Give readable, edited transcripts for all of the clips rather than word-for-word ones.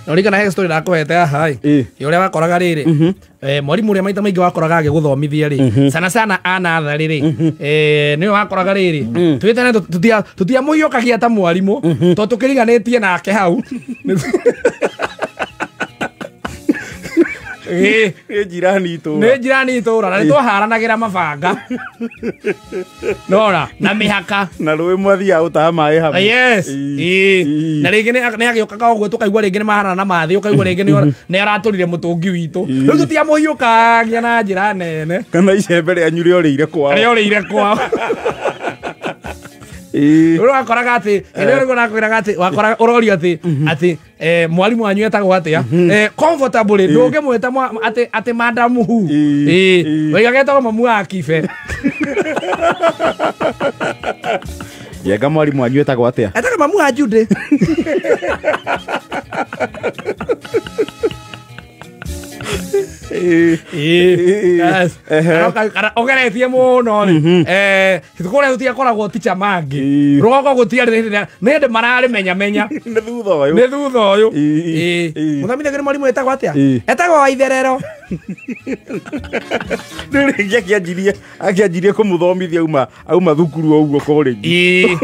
Norika na he story ndakuhete haha uria wakoraga riri mwarimu uria maita maingi wakoraga agiguthomithia ri sana anatha riri ni wakoraga riri twitane tutia muhiukagia ta mwarimu to tukiriganitie nake hau jirani itura na nitwaharanagira mabanga nora na mihaka na rũĩ mwathia utaha maĩ hamwe yes na ringi ni agiokaga uguo tukaigua ringi ni mahana na mathi ukaigua ringi ni araturire mutungi witu riu tutia muhiukagia na njira nene kana icembe rĩanyu rĩorĩire kwao Uru wakoraga ati ndio nakwiraga ati wakoraga urorio ati mwalimu wanyu etagwo atia comfortable ndungimwita ati madam hu wigagetwo mamu akibe yega mwalimu wanyu etagwo atia etagwo mamu ajude ogeretie muno kuria tutia koragwo ticha mangi rugoko gutiari ni ndi marari menya ni thutha uyu muthamithagire mwarimu etagwo atia etagwo Waitherero ringi akianjirie kumuthomithia auma thukuru uguo college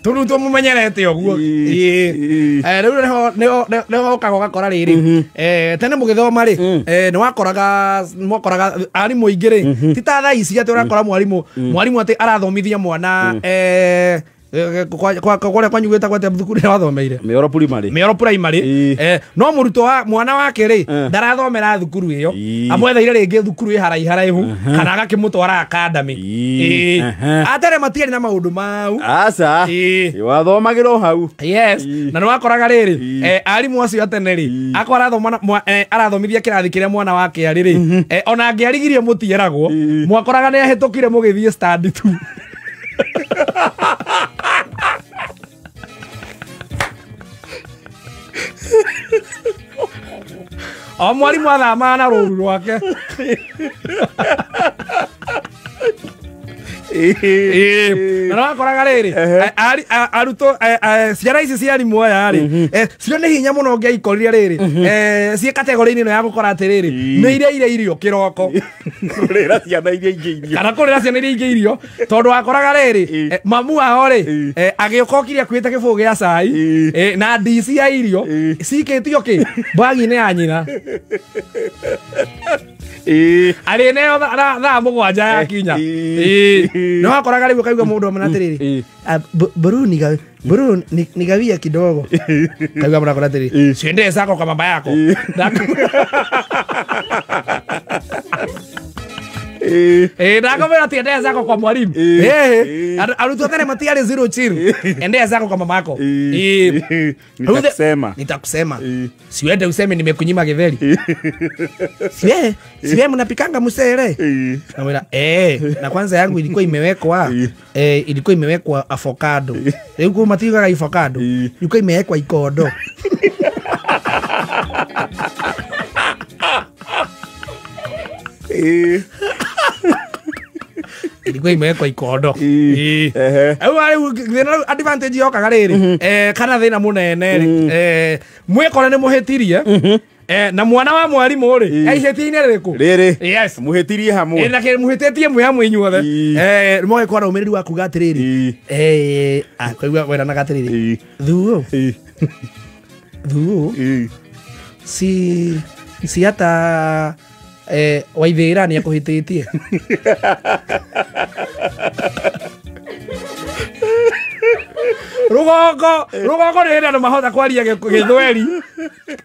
tunu tumumenyerete uguo riu niho ukagora riri tene mugithoma ri ni wakoraga arimu aingi ri ti ta thaa ici ati urakora mwarimu ati arathomithia mwana kwa kwanyu gwetagwo atia thukuru wathomeire Mĩoro primary no murutwo wa mwana wake ri ndarathomera thukuru iyo amwetheire ringi thukuru haraihu kana agakimutwara academy atere matiari na maundu mau aca wathomagira hau yes na ni wakoraga riri arimu acio atene ri akora arathomithia kirathi kiria mwana wake ari ri ona angiarigirie mutieragwo mwakoraga ni ahitukire mugithie stand tu o mwarimu athama na rũru rwake na wakoraga riri aruto ciana ici cia arimu aya ri cio ni hinya muno ngiaikorire riri cie kategori-ini ino ya gukora atiriri ni iria irio kiroko kurira ciana iria ingĩ irio kana kurira ciana iria ingĩ irio tondu wakoraga riri mamu wao ri agioka okire akuite gibugu gia cai na DC ya irio cikitio ki bagi-ini ya nyina ari neo thaa mugwanja yakinya no wakoraga riu kaigua mundu amana atiriri buru nigawia kidogo kaigua mwana akora atiriri siende zako kwa mama yako ndakomera ati endea zako kwa mwalimu arutwo tene matiari zero chill endea zako kwa mama yako nitakusema siwende useme nimekunyima githeri siwe mnapikanga msere namwira na kwanza yangu ilikuwa imewekwa avocado leo kwa matiga avocado ilikuwa imewekwa ikodo ilikuwa imewekwa ikodo advantage yokaga riri kana thina munene mwikore ni muhitirie na mwana wa mwarimu ri aihetie-ini ririku riri yes muhitirie hamwe nake muhitetie mwe hamwe inyuothe mwe kwa umiriri wa kuga atiriri kwa wena na gatiriri thuo si hata Waithera ni akuhititie rugoko ni ndio mahota kwaria githweri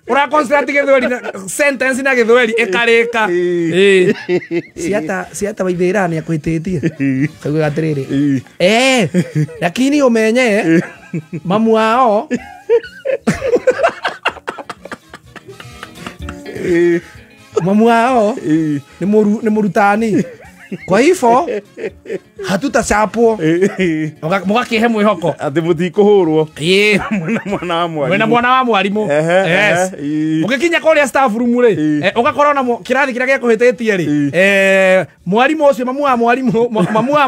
ura concentrate githweri sentence na githweri ikarika si hata Waithera ni akuhititie kaguo gatiriri lakini umenye mamu wao mamu wao ni murutani kwa hivyo hatutachapwo mugakihe mwihoko ati mutikuhurwo mwena mwana wa mwarimu ugikinya kuria staff room ri ugakorwo na kirathi kiria gikuhititie ri mwarimu ucio mamu wa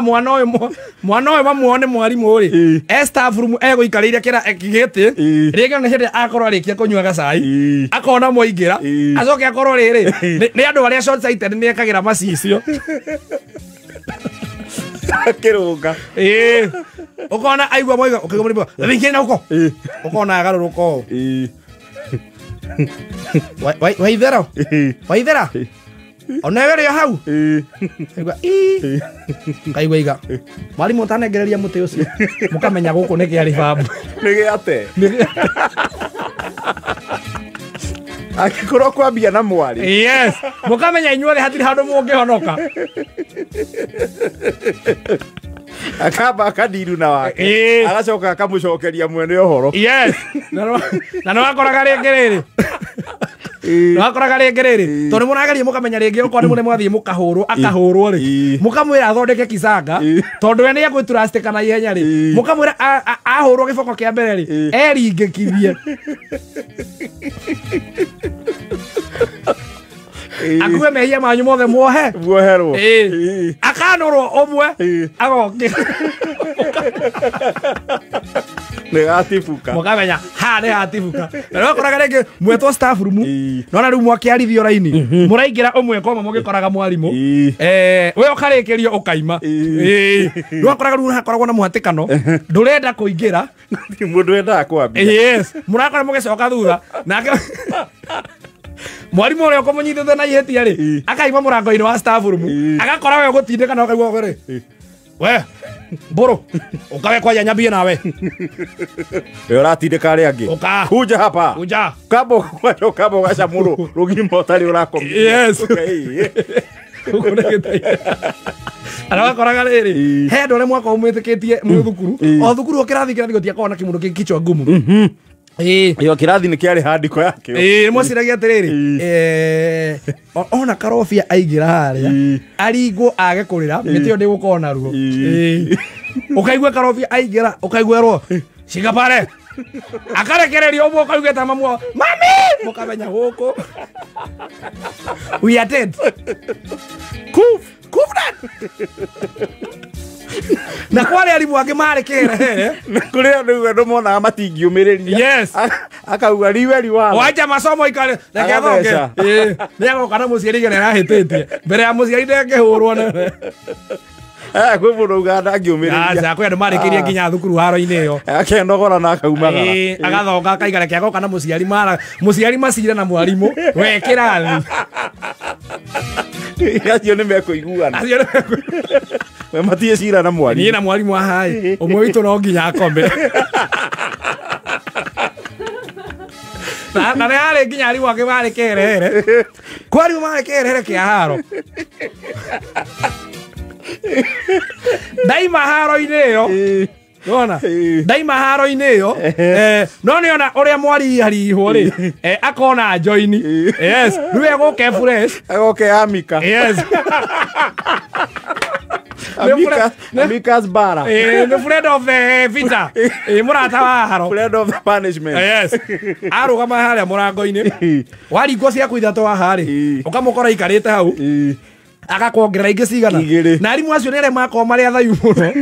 mwana uyu mamuone mwarimu ri staff room eguikarire giti ringa ni hindi akorwo arikia kunyua gacai akona moingira acoke akorwo riri ni andu aria short sighted ni ekagira macicio kirunga ukona aigua moiga ukigomribo thingina uko ukona agaruruko waithera onegere hau kaigua iga mwarimu tanengereria muti ucio mukamenya guku ni kiari babu ni giate akikorwo kwambia na mwari yes mukamenya inyuothe hatiri handu mungihonoka akamba akadiru na wake agacoka akamucokeria mwene uhoro yes na no akoraga ringiriri no akoraga ringiriri tondu munageria mukamenya ringi uko ni mune mwathie mukahurwo akahurwo ri mukamwira athondeke kisanga tondu we ni agwiturastika na ihenya ri mukamwira ahurwo giboko kia mbere ri eringikithie akuwe mehia manyu mothe muoherwo akanurwo umwe agoke ni gatibuka mukamenya ha ni gatibuka no koraga ringi mwetwo staff room no na riu mwakiarithio raini muraingira umwe koma mugikoraga mwarimu we ukarikirio ukaima no koraga riu hakoragwo na muhatikano ndurenda kuingira mundu endaga kwambia yes murakora mugicoka thutha nake mwarimu uria ukumunyitite na ihetia ri akaima murango-ini wa staff room agakora we gutindika na ukaigua ri we mburu ukawe kwa nyambie nawe we uratindika ari angi kuja hapa kabo gaca muru rugima utari urakom yes arakoraga riri he ndore mwaka umwitikitie muthukuru o thukuru kirathi gotiakorwo na kimundu kichwa ngumu iyo kirathi ni kiari handiko yake mwaciragia atiriri ona karobia aingira haria aringo age kurira miti yo ndigukorwo na ruo ukaigua karobia aingira ukaiguerwo ciga pare akarekereria umwe ukaigua ta mamu mami mukamenya guku we are dead kufran na kwale alimu wake marekere na kule ndo mona matingiumiriria yes akauga riwe wala wacha masomo ikale reke athoke niago kana muciari gere rahitetie mbere ya muciari ndengehurwo na kwe mundu uganda angiumiriria kwe andu marikirie nginya thukuru haro-ini iyo akendogora na akaumagara agathoka akaigara kiago kana muciari macira na mwarimu we kirathi acio ni mekuiguana we matie cira na mwarimu ni na mwarimu ahai umwe witu no nginya akombe na yale nginya ari wake mari kerehere kwari mari kerehere kia haro daima haro-ini iyo Nona daima haro-ini iyo no ni ona uria mwari harihwo ri akona join yes riu egoke fresh egoke amika yes Amika's bara the friend of the vita murata wa haro friend of the punishment yes arugama haria murango-ini waringo cia kuithato wa hari ukamukora ikarite hau agakwongerera ingi cigana na arimu acio nere makorwo mari athayu muno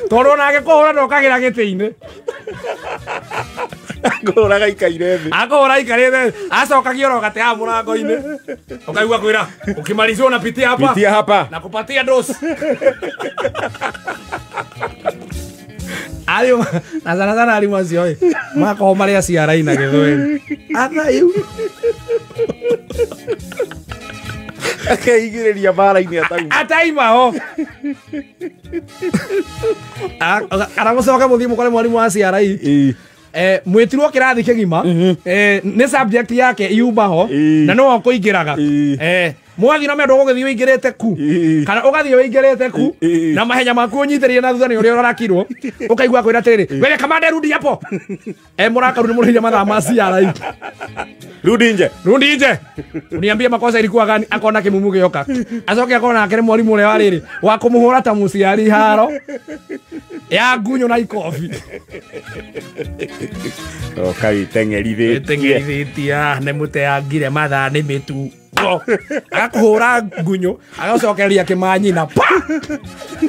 tondu nake kuhura ndokagira giti-ini akuhuraga ikaire thi akuhura ikarite acokagia oro gatea murango-ini ukaigua kwira ukimalizwa na pitia hapa na kupatia dos ayo na sana arimu acio makorwo mari aciara-ina githweri athayu akaigiriria bara-ini ataima ho aramucoke muthii mukore mwarimu wa CRI mwitirwo kirathi kigima ni subject yake iumba ho na no kuingiraga mwathi no mendo guthii uingirite ku kana ugathii uingirite ku na mahenya maku unyitherie na thutha ni uria urakirwo ukaigua kwira tiriri wewe kamande rudi hapo murakaru ni murire mathaa ma CRI rudi nje uniambie makosa ilikuwa gani akona kimumu gioka acoke akona akere mwalimu ule wariri wa kumuhura ta muciari haro ya ngunyo na ikofi kai tengerithia ne muteangire mathaa ni mitu akuhura ngunyo agacokeria kimanyina pa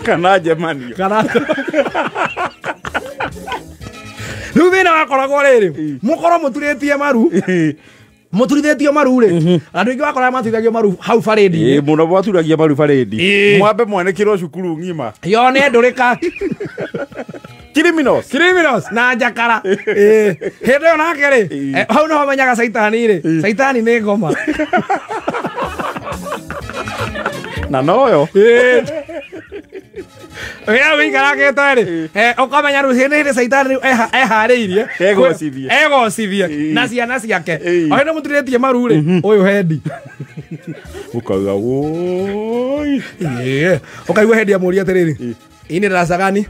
kana Germany kana riu thina wakoragwo riri mukoro muturitie maru muturithetio maru ri andu ingi wakora matithagio maru hau faredi muno bwaturagia maru faredi mwambe mwanekirwo cukuru ngima yone ndurika criminals na njakara hendo yo nake ri hau no menyaga saitani ri saitani ni ngoma na noyo ya wikara ke tare ukamenya ru hende saitani ehariirie egocithie na ciana ciake ohe no muturitie maru ri uyu hendi ukauga woi ukaigua hendi amuria atiriri ini darasa gani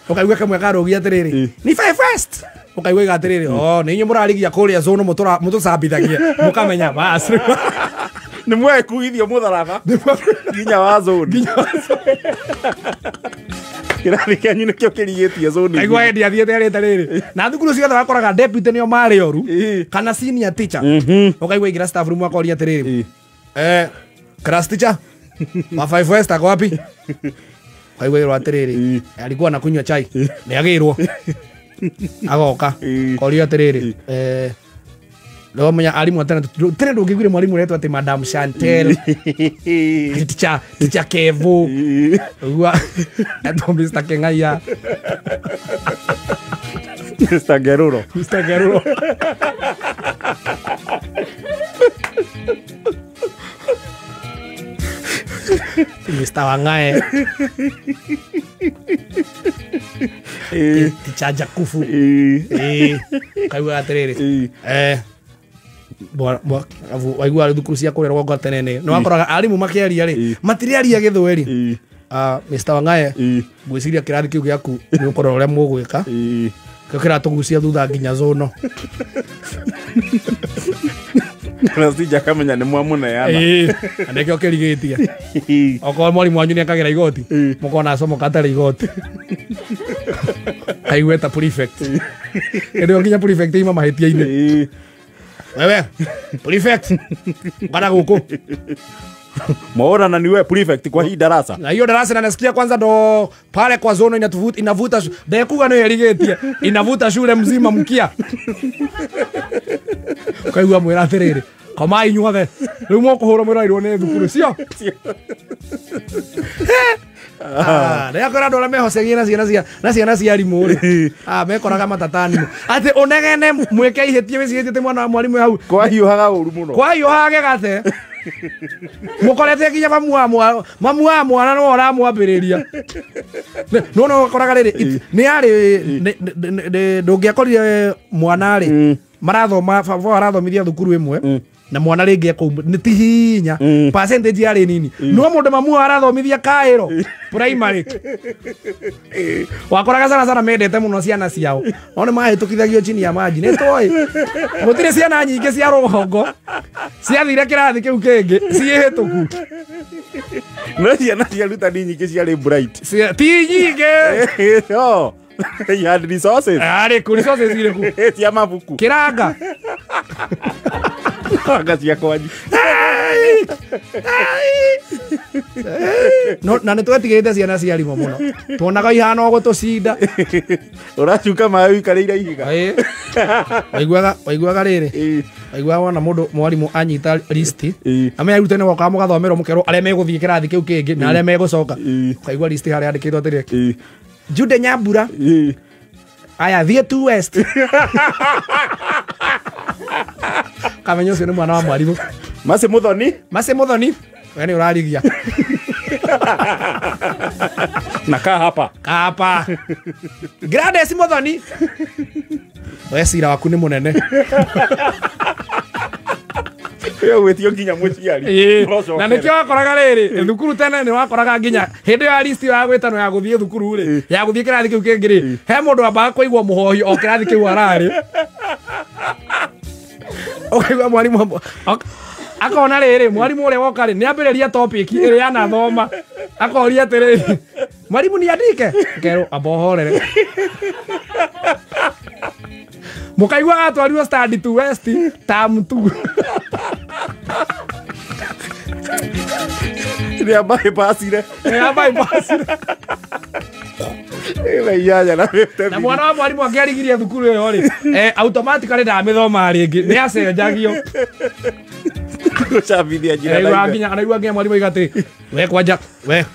ukaigua kamwe karogia atiriri ni 5 first ukaigua igatiriri ni inyu murarigia kuria zono mutucambithagia mukamenya bas ni mwekuithio mutharaba nginya wa zone kirathi kenyu nikio kirigitie zone aigua hendi athiete arite riri na thukuru ciothe wakoraga deputy nio mari oru kana senior teacher ukaigua igira staff room akoria atiriri class teacher ma 5 first ako wapi kaigwa iro atiriri alikuwa anakunywa chai ni agirwo agoka korio atiriri leo menya alimu tena ndungigwire mwalimu wetu ati Madam Chantel teacher Kevo wa ndo Mr. Kengaya Mr. Geruro Mr. Wangae teacher Jakufu kaigwa atiriri waigua thukuru cia kurerwo ngotenene no wakoraga arimu makiaria ri matiriaria githweri Mr. Wangae gwiciria kirathi kiu giaku ni ukorwo uria mugwika kio kiratugucia thutha nginya zono Klasija kamenya ni mwamuna yana andekio kirigitie oko mwalimu wanyu ni akagera igoti mukona asomo katari igoti aigweta prefect ndio nginya prefect ima mahetia ine wewe prefect bana guku Maora na niwe prefect kwa hii darasa. Na hiyo darasa na nasikia kwanza ndo pale kwa zone inavuta ndekuga no yerigetie inavuta shule mzima mkia. Kaigua mwira atiriri koma inyuothe riu mokuhura mwirairwo ni thukuru cio. Ndia kora ndo mehocegia na ciana cia arimu ri mekoraga matatani ati unegene mweke ihetie wicihetie mwana wa mwalimu hau kwa hiyo haga uru muno kwa hiyo hage gate mukorete kinya mamu mwana no aramwambiriria no koraga riri ni ari ndungiakorire mwana ri marathoma arathomithia thukuru imwe na mwana ringi akouma ni tihinya percentage yari nini no mundu mamu arathomithia Kairo primary wakoraga sana mendete muno ciana ciao one mahitukithagio chini ya maji ni toy mutire ciana nyingi cia rugongo ciathire kirathi kiu kingi ciihituku no ciana cia ruta nyingi ciari bright ti nyingi no you had resources resources ile ku tia mabuku kiranga cia kwanyu no na nitwetigirite ciana cia rimo muno tuonaga ihana gutucinda uracuka mayu ikareira ihiga waiguaga riri waiguaga wana mundu mwarimu anyita list amenya rutene goka mugathomero mukero aria meguthie kirathi kiu kingi na aria megucoka waigua list haria andikitwo atiriri Jude Nyambura aya thie tu west kamenyo cio ni mwana wa mwarimu Mase Muthoni wewe urarigia na hapa Gladys Muthoni wewe cira waku ni munene Yo gwetio nginya muciari. Na nikio wakoraga riri thukuru tene ni wakoraga nginya hindi ya list ya gwetano ya guthie thukuru ri ya guthie kirathi kiu kingi ri he mundu ambaga kuigwa muhohi o kirathi kiu arari okaigwa mwarimu akona riri mwarimu uria woka ri ni ambiriria topic iri yana thoma akoria atiriri mwarimu ni andike ngero abohorere mukaigwa atwarirwo study to west term 2 ni ambaye pasire ile yaya na vete na mwana wa mwarimu angĩarigirie thukuru ĩyo rĩ automatically ndamĩthoma rĩngĩ nĩ acenjagio gũcabithia njĩra na anaigua nginya mwarimu aiga atĩ we kwanja we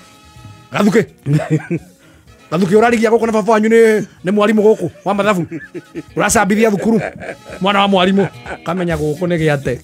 gathuke ũrarigia gũkũ na baba wanyu nĩ mwarimu gũkũ wa mathabu ũracambithia thukuru mwana wa mwarimu kamenya gũkũ nĩ gĩate